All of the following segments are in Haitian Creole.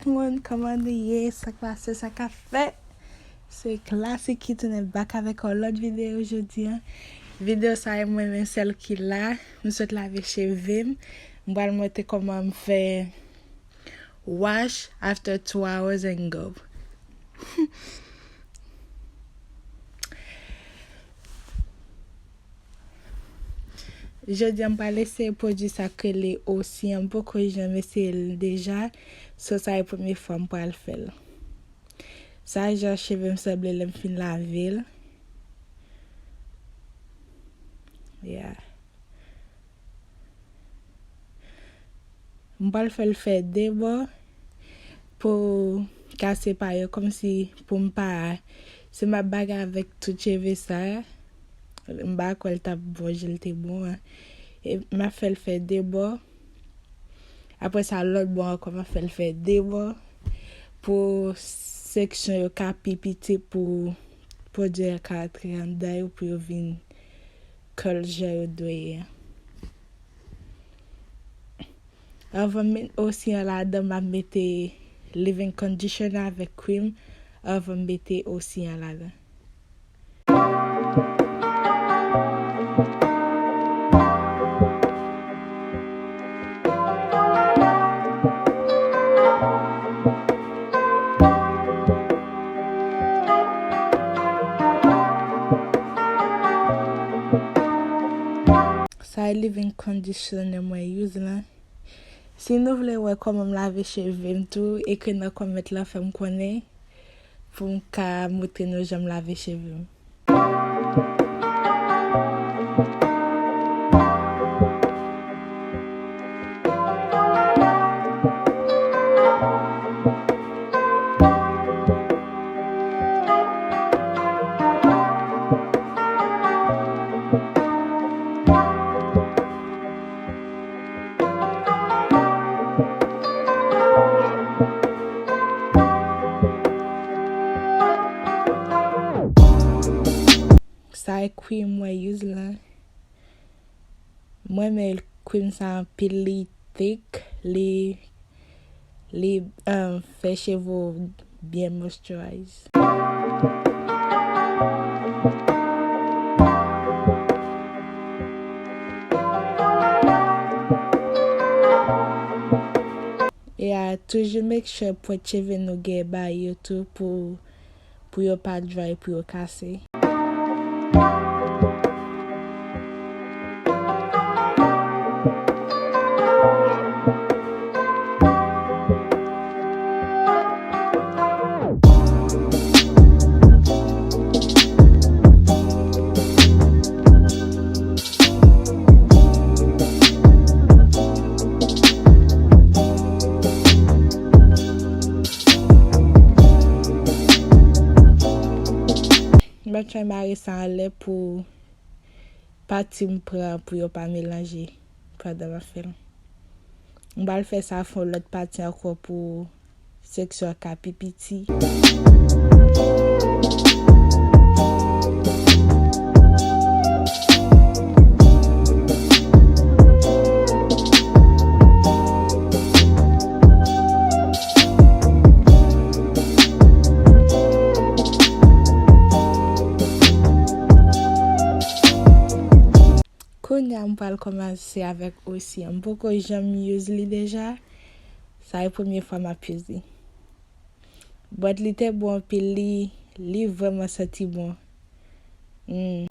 tout le monde, comment est ça classe, ça qu'a fait? C'est classique qui tourne back avec l'autre vidéo aujourd'hui. Vidéo ça est moi-même celle qui là, je souhaite laver cheveux. Je vais vous montrer comment me faire wash after 2 hours and go. Je dis on va laisser produit ça que les aussi un peu que j'aime essayé déjà, ça c'est la première fois pour le faire. Ça j'ai cheveux me semble le fin laver. Yeah. On va le faire d'abord pour casser par comme si pour me pas c'est ma bague avec tout cheveux ça. M'a quoi t'a bon, j'étais bon hein. Et m'a fait le faire d'abord. Après ça l'autre bon comment fait le faire d'abord pour section capipité pour dire 4 d'ailleurs pour venir que j'ai doyer. Avant aussi là-dedans m'a mettre living conditioner avec cream avant mettre aussi là-dedans. Ça living conditioner moi use là. Si nous voulons voir comment me laver cheveux tout et que nous comment mettre la femme connaît pour qu'à montrer nos jambes laver cheveux. Ça est cream moi use là. Moi mais le cream ça pile thick les fait cheveux bien moisturize. Et toujours make sure pour cheveux nous get by tout pour yo pas dry pour yo casser. Je vais marrer ça en lait pour partir me prendre pour ne pas mélanger pendant ma film. On va le faire ça pour l'autre partie encore pour section capipiti. On va commencer avec aussi un peu que j'aime use déjà. Ça est la première fois m'a usé. But il était bon puis li vraiment senti bon. Et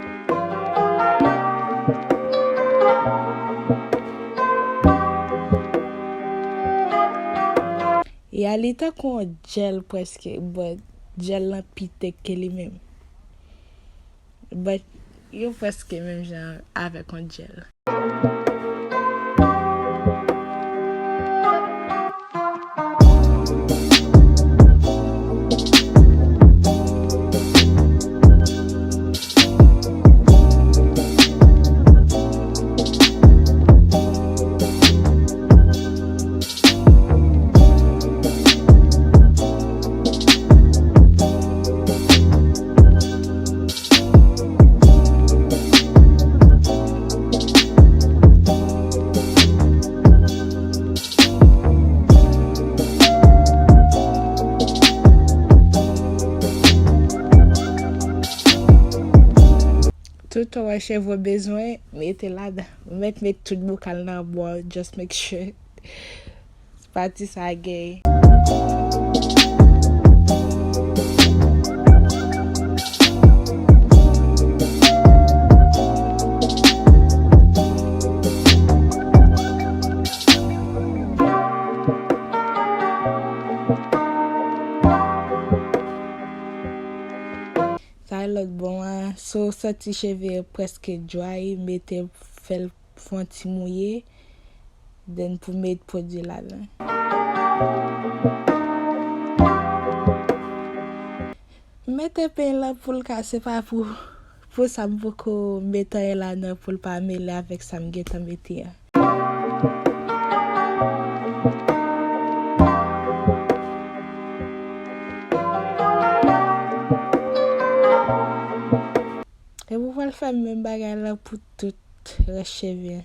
à l'état qu'on gel presque, but gel la pite que lui-même. But yo presque même genre avec un gel. Tout wè chèvre bezwen, mette la dan. Mette tout bokal nan bo, just make sure. Pati sa gay. Sa lot bon an, so soti cheve preske dry, mette fel fon ti mouye, then pou mette produit la dan. Mette pen la pou l'kase pa pou sa mpoko mette la nan pou l'pa mele avek sa mgeta mette ya. E pou wèl fè mwen bagay la pou tout recheve.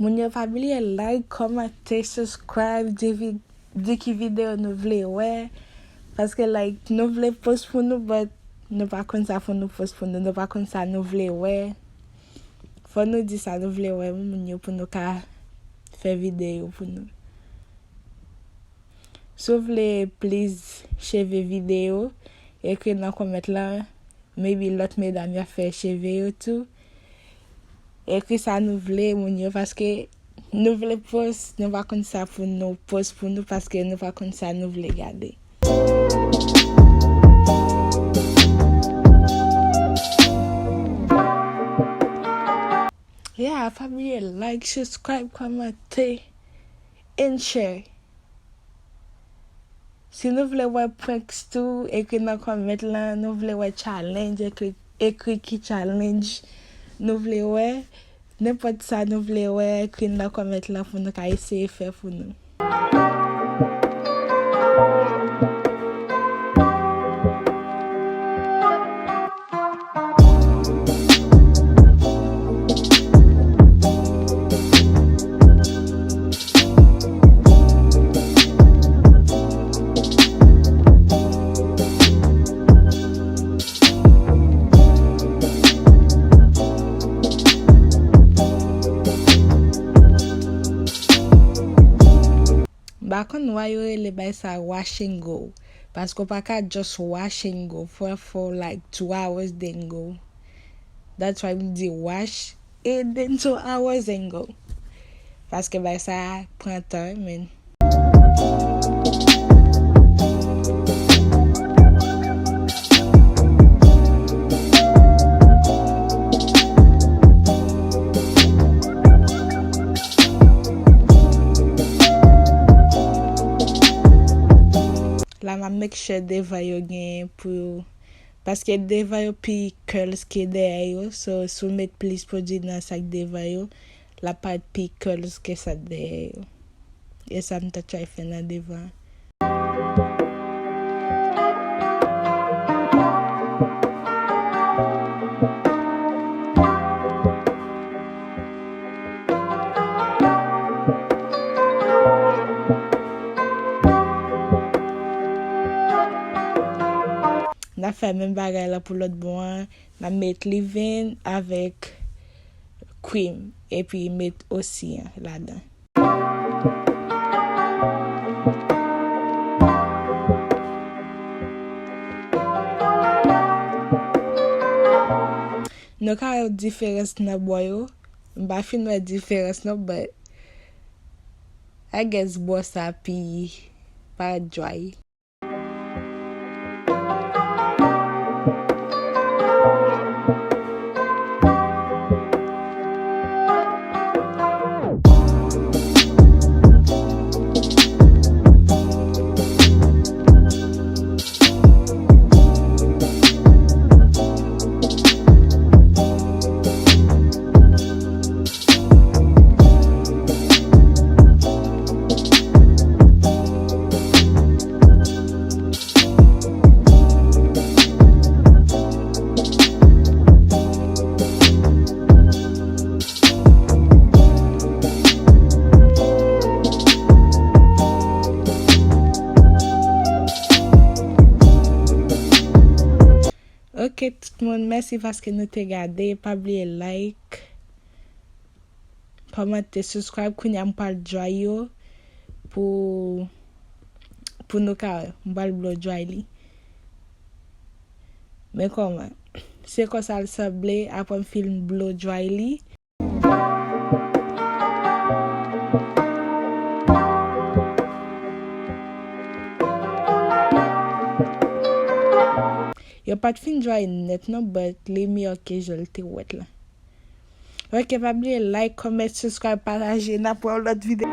Moun yo pabli like, komante, subscribe, di ki video nou vle wè. Paske like nou vle post pou nou, but nou pa kon sa fon nou post pou nou. Nou pa kon sa nou vle wè. Fon nou di sa nou vle wè moun yo pou nou ka fè video pou nou. So vle please cheve video, ekri nan koment la. Maybe lot medam ya fè cheve yo tou. Ekri sa nou vle moun yo, paske nou vle post, nou va kon sa pou nou post pou nou, paske nou va kon sa nou vle gade. Yeah, family, like, subscribe, komante, and share. Si nou vle wè pranks tou, ekri nan koment la. Nou vle wè challenge, ekri ki challenge. Nou vle wè, n'importe sa nou vle wè, ekri nan koment la pou nou ka eseye fè pou nou. Bakon why yo le bay sa wash and go. Pasko pa ka just wash and go for like 2 hours then go. That's why we do wash and then 2 hours and go. Paske bay sa pran tan men. La ma make sure deva yo gen pou, paske deva yo pi curls ke de yo, so sou met please produit nan sak deva yo, la pat pi curls ke sa de yo. E sa mta try fe nan deva. Na fè men bagay la pou lot bon, na met leave-in avèk cream, e pi met osi la dan. Nou ka yo diferens nan boyo, mba fin wè diferens nan, but I guess bo sa pi pa dry. Ok, tout le monde, merci parce que nous t'ai regardé. Pas oublier like, commenter, subscribe. Qu'on y a m'parle joyeux pour nous car m'parle blow joyeux. Mais comment? C'est comme ça le semblait après un film blow joyeux. Yo pas de fin joyeux net non, but les meilleurs que je le t'ai ouais là. Ok, pas oublier like, comment, subscribe, partager, n'a pour l'autre vidéo.